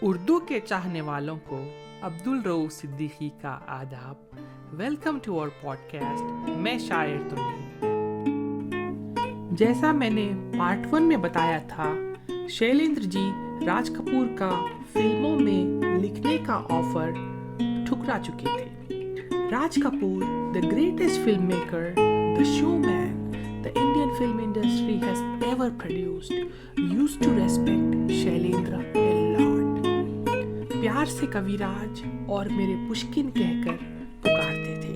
उर्दू के चाहने वालों को अब्दुल रऊफ सिद्दीकी का आदाब। वेलकम टू आवर पॉडकास्ट मैं शायर तो नहीं। जैसा मैंने पार्ट 1 में बताया था, शैलेंद्र जी राज कपूर का फिल्मों में लिखने का ऑफर ठुकरा चुके थे। Raj Kapoor, the greatest film maker, the showman the Indian film industry has ever produced, used to respect Shailendra a lot. प्यार से कविराज और मेरे पुष्किन कहकर पुकारते थे।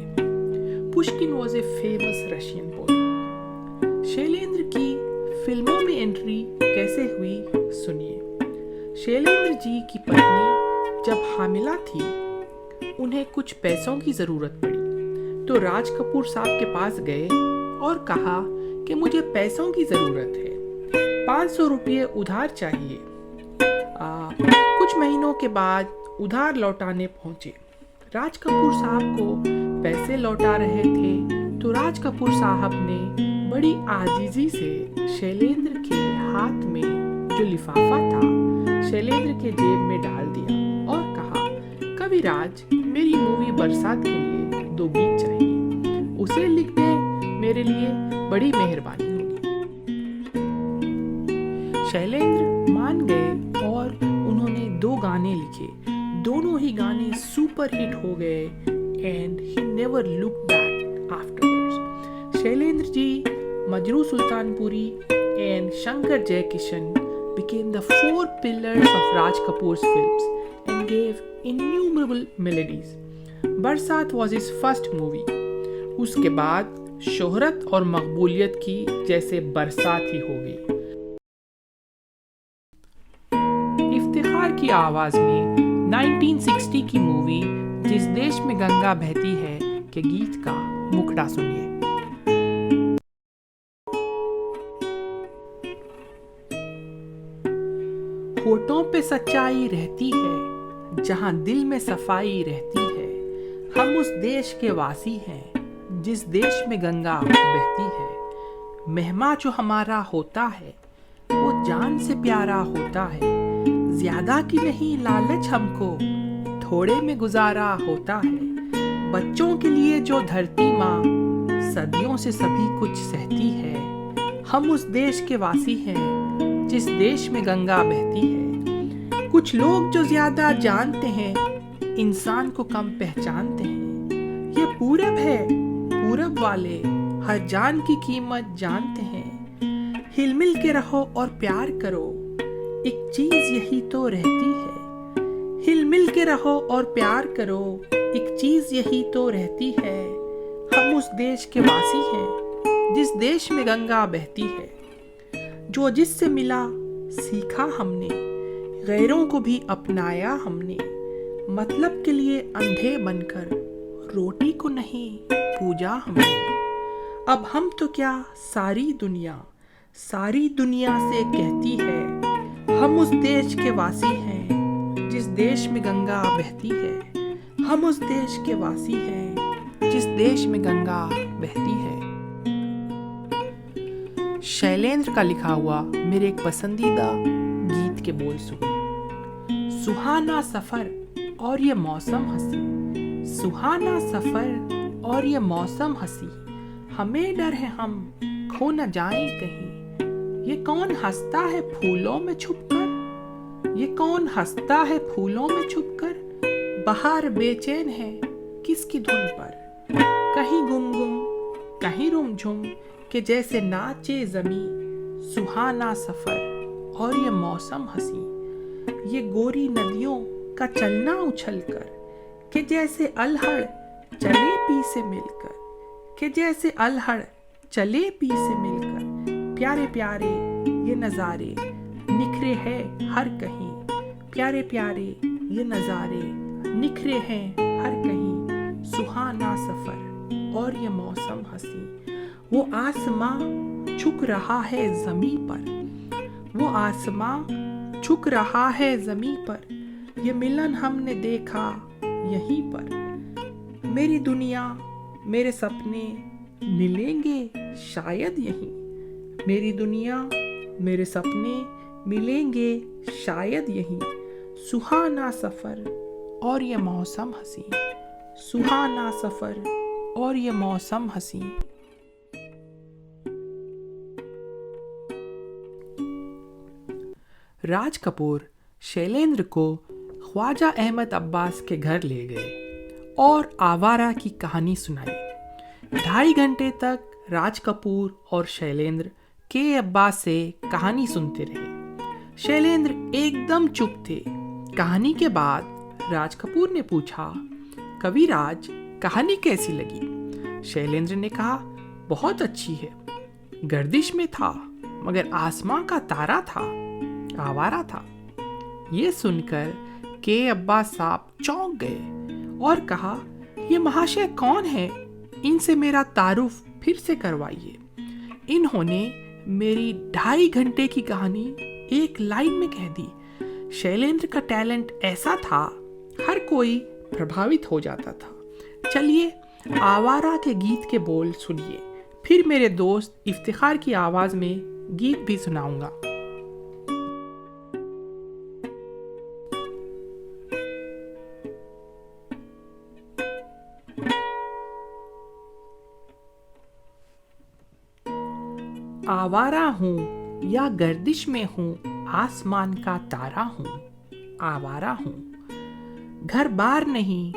Pushkin was a famous Russian poet. Shailendra की फिल्मों में एंट्री कैसे हुई सुनिए। शैलेंद्र जी की पत्नी जब हामिला थी, उन्हें कुछ पैसों की जरूरत पड़ी, तो राज कपूर साहब के पास गए और कहा कि मुझे पैसों की जरूरत है, 500 रुपये उधार चाहिए। कुछ महीनों के बाद उधार लौटाने पहुंचे। राज कपूर साहब को पैसे लौटा रहे थे, तो राज कपूर साहब ने बड़ी आजीजी से शैलेंद्र के हाथ में जो लिफाफा था शैलेंद्र के जेब में डाल दिया और कहा, कविराज, मेरी मूवी बरसात के लिए 2 गीत चाहिए, उसे लिख दे, मेरे लिए बड़ी मेहरबानी होगी। शैलेंद्र मान गए और उन्होंने 2 गाने लिखे। दोनों ही गाने सुपर हिट हो गए and he never look back afterwards. Shailendra ji, Majrooh Sultanpuri and Shankar Jaikishan became the 4 pillars of Raj Kapoor's films and gave innumerable melodies. बरसात was his first movie. उसके बाद शोहरत और मकबूलियत की जैसे बरसात ही होगी। इफ्तिखार की आवाज में 1960 की मूवी जिस देश में गंगा बहती है के गीत का मुखड़ा सुनिए। होठों पे सच्चाई रहती है, जहां दिल में सफाई रहती है। हम उस देश के वासी हैं जिस देश में गंगा बहती है। मेहमा जो हमारा होता है वो जान से प्यारा होता है। ज्यादा की नहीं लालच हमको, थोड़े में गुजारा होता है। बच्चों के लिए जो धरती माँ सदियों से सभी कुछ सहती है। हम उस देश के वासी हैं जिस देश में गंगा बहती है। कुछ लोग जो ज्यादा जानते हैं, इंसान को कम पहचानते हैं। ये पूरब है, पूरब वाले हर जान की कीमत जानते हैं। हिल मिल के रहो और प्यार करो, एक चीज यही तो रहती है। हिल मिल के रहो और प्यार करो, एक चीज यही तो रहती है। हम उस देश के वासी हैं जिस देश में गंगा बहती है। जो जिससे मिला सीखा हमने, गैरों को भी अपनाया हमने। मतलब के लिए अंधे बनकर रोटी को नहीं पूजा हमने। अब हम तो क्या सारी दुनिया से कहती है, हम उस देश के वासी हैं जिस देश में गंगा बहती है। हम उस देश के वासी हैं जिस देश में गंगा बहती है। शैलेंद्र का लिखा हुआ मेरे एक पसंदीदा गीत के बोल सुनिए। सुहाना सफर और ये मौसम हंसी, सुहाना सफर और ये मौसम हंसी। हमें डर है हम खो न जाएं कहीं। ये कौन हंसता है फूलों में छुपकर, ये कौन हंसता है फूलों में छुपकर। बहार बेचैन है किसकी धुन पर, कहीं गुमगुम कहीं रुमझुम के जैसे नाचे जमी। सुहाना सफर और ये मौसम हंसी, ये गोरी नदियों का चलना उछलकर के जैसे अल्हड़ चले पी से मिलकर, के जैसे अल्हड़ चले पी से मिलकर। प्यारे प्यारे ये नज़ारे निखरे हैं हर कहीं, प्यारे प्यारे ये नज़ारे निखरे हैं हर कहीं। सुहाना सफर और ये मौसम हंसी, वो आसमां झुक रहा है ज़मीं पर, वो आसमां झुक रहा है ज़मीं पर। ये मिलन हमने देखा यहीं पर। मेरी दुनिया मेरे सपने मिलेंगे शायद यहीं। मेरी दुनिया मेरे सपने मिलेंगे शायद यहीं। सुहाना सफर और ये मौसम हसी, सुहाना सफर और ये मौसम हसी। राज कपूर शैलेंद्र को ख्वाजा अहमद अब्बास के घर ले गए और आवारा की कहानी सुनाई। 2.5 घंटे तक राज कपूर और शैलेंद्र के अब्बास से कहानी सुनते रहे। शैलेंद्र एकदम चुप थे। कहानी के बाद राज कपूर ने पूछा, कविराज कहानी कैसी लगी? शैलेंद्र ने कहा, बहुत अच्छी है। गर्दिश में था मगर आसमां का तारा था, आवारा था। ये सुनकर के अब्बास साहब चौंक गए और कहा, ये महाशय कौन है? इनसे मेरा तारुफ फिर से करवाइए। इन्होंने मेरी 2.5 घंटे की कहानी एक लाइन में कह दी। शैलेंद्र का टैलेंट ऐसा था, हर कोई प्रभावित हो जाता था। चलिए आवारा के गीत के बोल सुनिए, फिर मेरे दोस्त इफ्तिखार की आवाज में गीत भी सुनाऊंगा। आवारा हूँ या गर्दिश में हूँ, आसमान का तारा हूँ, आवारा हूँ। घर बार नहीं,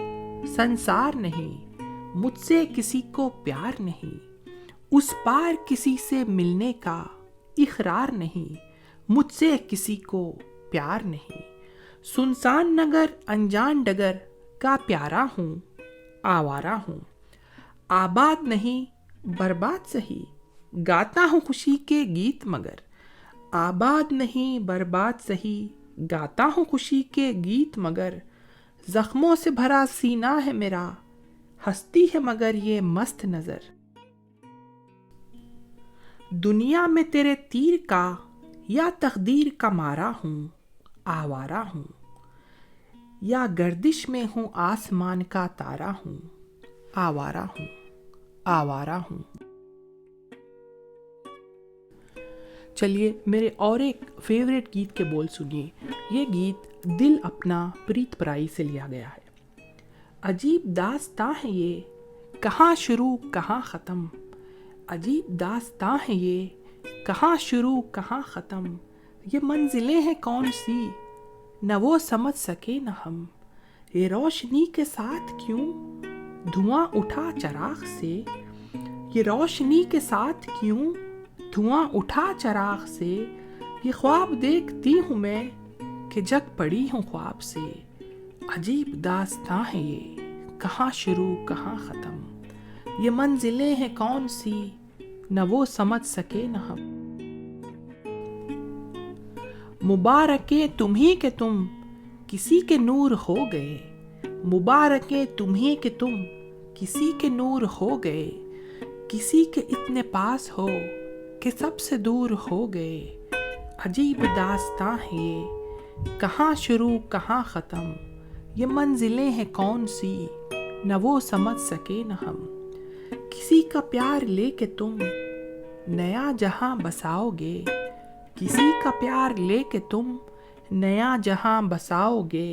संसार नहीं, मुझसे किसी को प्यार नहीं। उस पार किसी से मिलने का इकरार नहीं, मुझसे किसी को प्यार नहीं। सुनसान नगर अनजान डगर का प्यारा हूँ, आवारा हूँ। आबाद नहीं बर्बाद सही, गाता हूँ खुशी के गीत मगर। आबाद नहीं बर्बाद सही, गाता हूँ खुशी के गीत मगर। जख्मों से भरा सीना है मेरा, हंसती है मगर ये मस्त नजर। दुनिया में तेरे तीर का या तकदीर का मारा हूँ, आवारा हूँ। या गर्दिश में हूँ आसमान का तारा हूँ, आवारा हूँ, आवारा हूँ। चलिए मेरे और एक फेवरेट गीत के बोल सुनिए। ये गीत दिल अपना प्रीत पराई से लिया गया है। अजीब दास्तां है ये, कहाँ शुरू कहाँ ख़त्म। अजीब दास्तां है ये, कहाँ शुरू कहाँ ख़त्म। ये मंजिलें हैं कौन सी, न वो समझ सके न हम। ये रोशनी के साथ क्यों धुआं उठा चराग से। ये रोशनी के साथ क्यों धुआं उठा चराग से। ये ख्वाब देखती हूँ मैं कि जग पड़ी हूँ ख्वाब से। अजीब दास्तां है ये, कहाँ शुरू कहाँ ख़त्म। ये मंजिलें हैं कौन सी, न वो समझ सके न हम। मुबारके तुम्ही के तुम किसी के नूर हो गए। मुबारके तुम्ही के तुम किसी के नूर हो गए। किसी के इतने पास हो कि सबसे दूर हो गए। अजीब दास्तां है ये, कहाँ शुरू कहाँ ख़त्म। ये मंजिलें हैं कौन सी, न वो समझ सके न हम। किसी का प्यार लेके तुम नया जहां बसाओगे। किसी का प्यार लेके तुम नया जहां बसाओगे।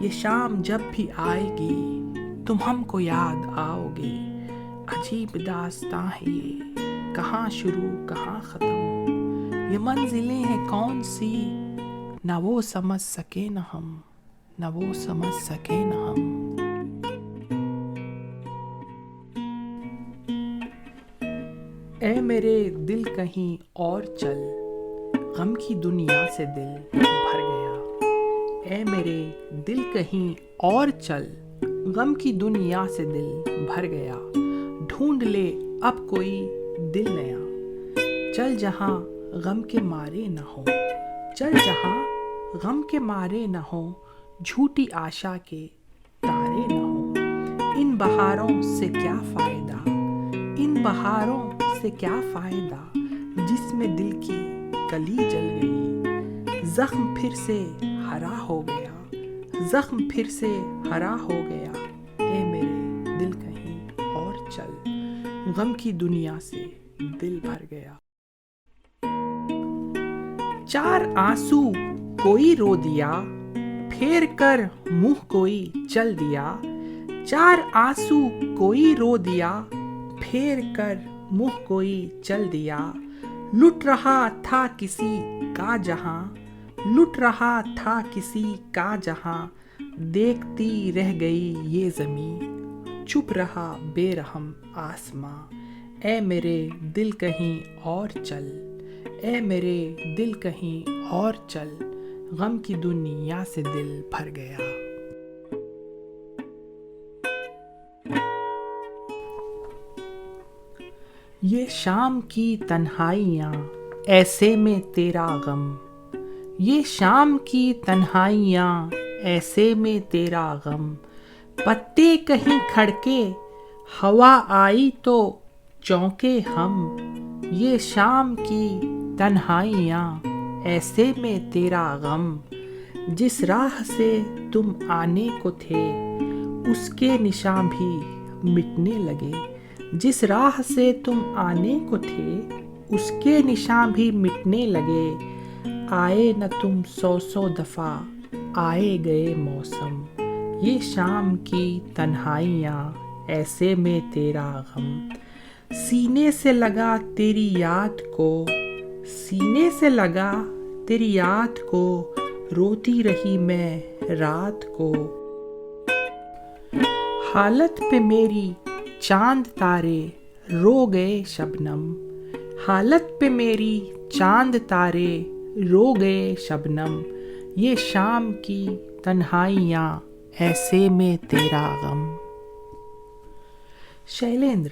ये शाम जब भी आएगी तुम हमको याद आओगे। अजीब दास्तां है ये, कहाँ शुरू कहाँ ख़त्म। ये मंजिलें हैं कौन सी, ना वो समझ सके न हम, ना वो समझ सके न हम। ऐ मेरे दिल कहीं और चल, गम की दुनिया से दिल भर गया। ऐ मेरे दिल कहीं और चल, गम की दुनिया से दिल भर गया। ढूंढ ले अब कोई दिल नया, चल जहां गम के मारे न हो। चल जहां गम के मारे न हो, झूठी आशा के तारे न हो। इन बहारों से क्या फायदा, इन बहारों से क्या फायदा, जिसमें दिल की कली जल गई। जख्म फिर से हरा हो गया, जख्म फिर से हरा हो गया। ऐ मेरे दिल कहीं और चल, गम की दुनिया से दिल भर गया। 4 आंसू कोई रो दिया, फेर कर मुंह कोई चल दिया, चार आंसू कोई रो दिया, फेर कर मुंह कोई चल दिया। लुट रहा था किसी का जहां, लुट रहा था किसी का जहां, देखती रह गई ये ज़मीं, चुप रहा बेरहम आसमां। ए मेरे दिल कहीं और चल, ए मेरे दिल कहीं और चल, गम की दुनिया से दिल भर गया। ये शाम की तन्हाइयाँ ऐसे में तेरा गम, ये शाम की तन्हाइयाँ ऐसे में तेरा गम। पत्ते कहीं खड़के हवा आई तो चौंके हम, ये शाम की तन्हाइयाँ ऐसे में तेरा गम। जिस राह से तुम आने को थे उसके निशान भी मिटने लगे, जिस राह से तुम आने को थे उसके निशान भी मिटने लगे। आए न तुम सौ सौ दफा आए गए मौसम, ये शाम की तन्हाइयाँ ऐसे में तेरा गम। सीने से लगा तेरी याद को, सीने से लगा तेरी याद को, रोती रही मैं रात को। हालत पे मेरी चांद तारे रो गए शबनम, हालत पे मेरी चांद तारे रो गए शबनम। ये शाम की तन्हाइयाँ ऐसे में तेरा गम। शैलेंद्र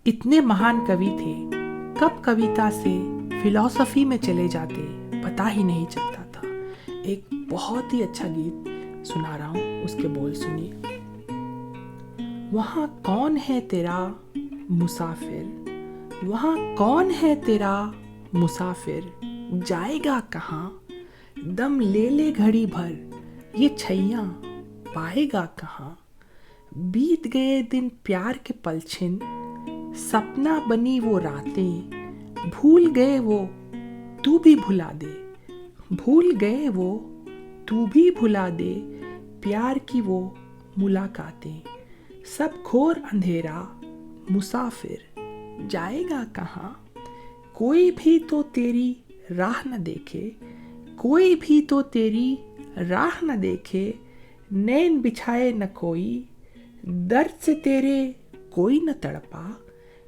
इतने महान कवि थे, कब कविता से फिलॉसफी में चले जाते पता ही नहीं चलता था। एक बहुत ही अच्छा गीत सुना रहा हूँ, उसके बोल सुनिए। वहाँ कौन है तेरा मुसाफिर, वहाँ कौन है तेरा मुसाफिर, जाएगा कहाँ, दम ले ले घड़ी भर, ये छैया पाएगा कहाँ। बीत गए दिन प्यार के पलछिन, सपना बनी वो रातें, भूल गए वो तू भी भुला दे, भूल गए वो तू भी भुला दे, प्यार की वो मुलाकातें। सब घोर अंधेरा मुसाफिर जाएगा कहाँ, कोई भी तो तेरी राह न देखे, कोई भी तो तेरी राह न देखे। नैन बिछाए न कोई, दर्द से तेरे कोई न तड़पा,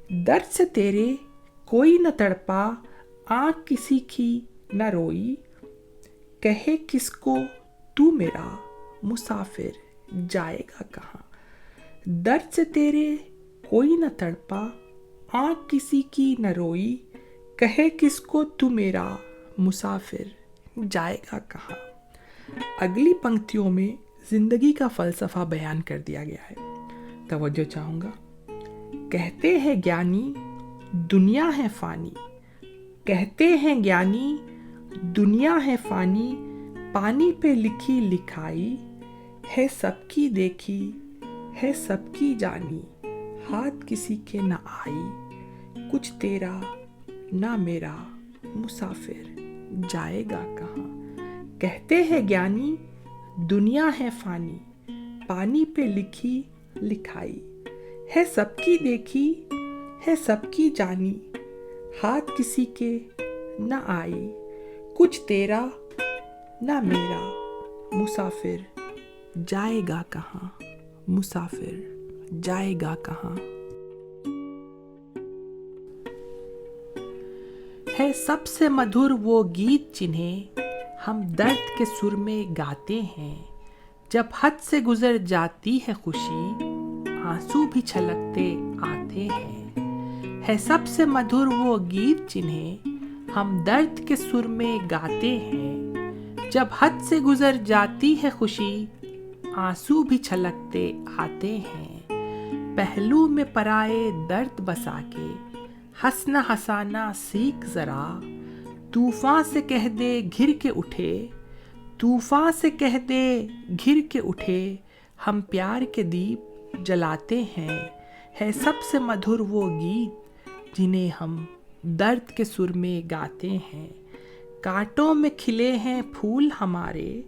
दर्द से तेरे कोई न तड़पा। आँख किसी की न रोई, कहे किसको तू मेरा मुसाफिर जाएगा कहाँ। दर्द से तेरे कोई न तड़पा, आँख किसी की न रोई, कहे किसको तू मेरा मुसाफिर जाएगा कहाँ। अगली पंक्तियों में जिंदगी का फलसफा बयान कर दिया गया है, तवज्जो चाहूँगा। कहते हैं ज्ञानी दुनिया है फानी, कहते हैं ज्ञानी दुनिया है फानी, पानी पे लिखी लिखाई है सबकी देखी है सबकी जानी। हाथ किसी के न आई, कुछ तेरा ना मेरा मुसाफिर जाएगा कहाँ। कहते हैं ज्ञानी दुनिया है फानी, पानी पे लिखी लिखाई है सबकी देखी है सबकी जानी। हाथ किसी के न आई, कुछ तेरा ना मेरा मुसाफिर जाएगा कहाँ, मुसाफिर जाएगा कहाँ। है सबसे मधुर वो गीत जिन्हें हम दर्द के सुर में गाते हैं, जब हद से गुजर जाती है खुशी आंसू भी छलकते आते हैं। है सबसे मधुर वो गीत जिन्हें हम दर्द के सुर में गाते हैं, जब हद से गुजर जाती है खुशी आंसू भी छलकते आते हैं। पहलू में पराए दर्द बसा के हंसना हंसाना सीख जरा, तूफान से कह दे घिर के उठे, तूफान से कह दे घिर के उठे, हम प्यार के दीप जलाते हैं। है सबसे मधुर वो गीत जिन्हें हम दर्द के सुर में गाते हैं। कांटों में खिले हैं फूल हमारे,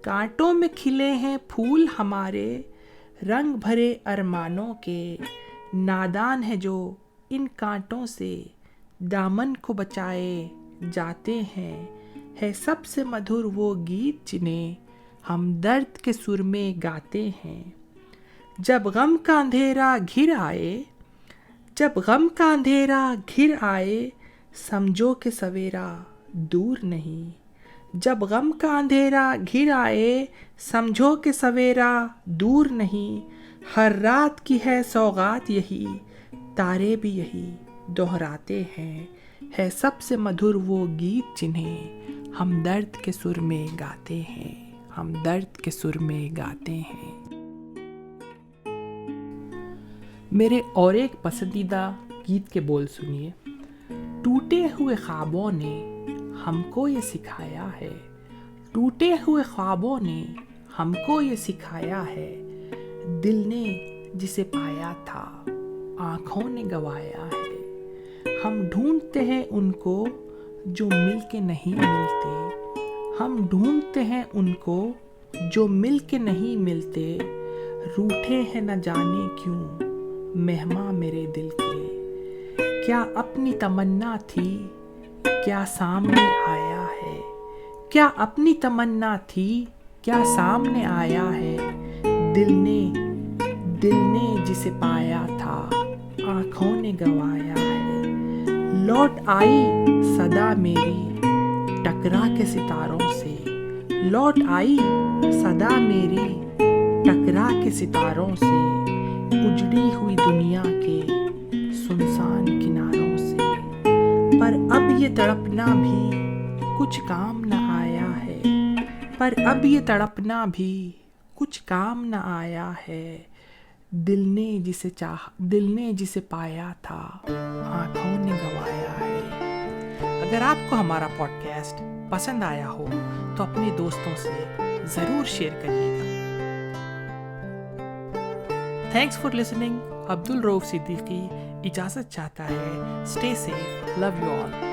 कांटों में खिले हैं फूल हमारे, रंग भरे अरमानों के। नादान है जो इन कांटों से दामन को बचाए जाते हैं। है सबसे मधुर वो गीत जिन्हें हम दर्द के सुर में गाते हैं। जब गम का अंधेरा घिर आए, जब गम का अंधेरा घिर आए, समझो कि सवेरा दूर नहीं। जब गम का अंधेरा घिर आए, समझो कि सवेरा दूर नहीं। हर रात की है सौगात यही, तारे भी यही दोहराते हैं। है सबसे मधुर वो गीत जिन्हें हम दर्द के सुर में गाते हैं, हम दर्द के सुर में गाते हैं। मेरे और एक पसंदीदा गीत के बोल सुनिए। टूटे हुए ख्वाबों ने हमको ये सिखाया है, टूटे हुए ख्वाबों ने हमको ये सिखाया है। दिल ने जिसे पाया था आँखों ने गवाया है। हम ढूंढते हैं उनको जो मिल के नहीं मिलते, हम ढूंढते हैं उनको जो मिल के नहीं मिलते। रूठे हैं न जाने क्यों मेहमां मेरे दिल के। क्या अपनी तमन्ना थी क्या सामने आया है, क्या अपनी तमन्ना थी क्या सामने आया है। दिल ने जिसे पाया था आँखों ने गवाया है। लौट आई सदा मेरी टकरा के सितारों से, लौट आई सदा मेरी टकरा के सितारों से। उजड़ी हुई दुनिया के सुनसान किनारों से। पर अब ये तड़पना भी कुछ काम न आया है, पर अब ये तड़पना भी कुछ काम न आया है। दिल ने जिसे पाया था आँखों ने गवाया है। अगर आपको हमारा पॉडकास्ट पसंद आया हो तो अपने दोस्तों से ज़रूर शेयर करिएगा। Thanks for listening. Abdul Rauf Siddiqui इजाज़त चाहता है। Stay safe, love you all.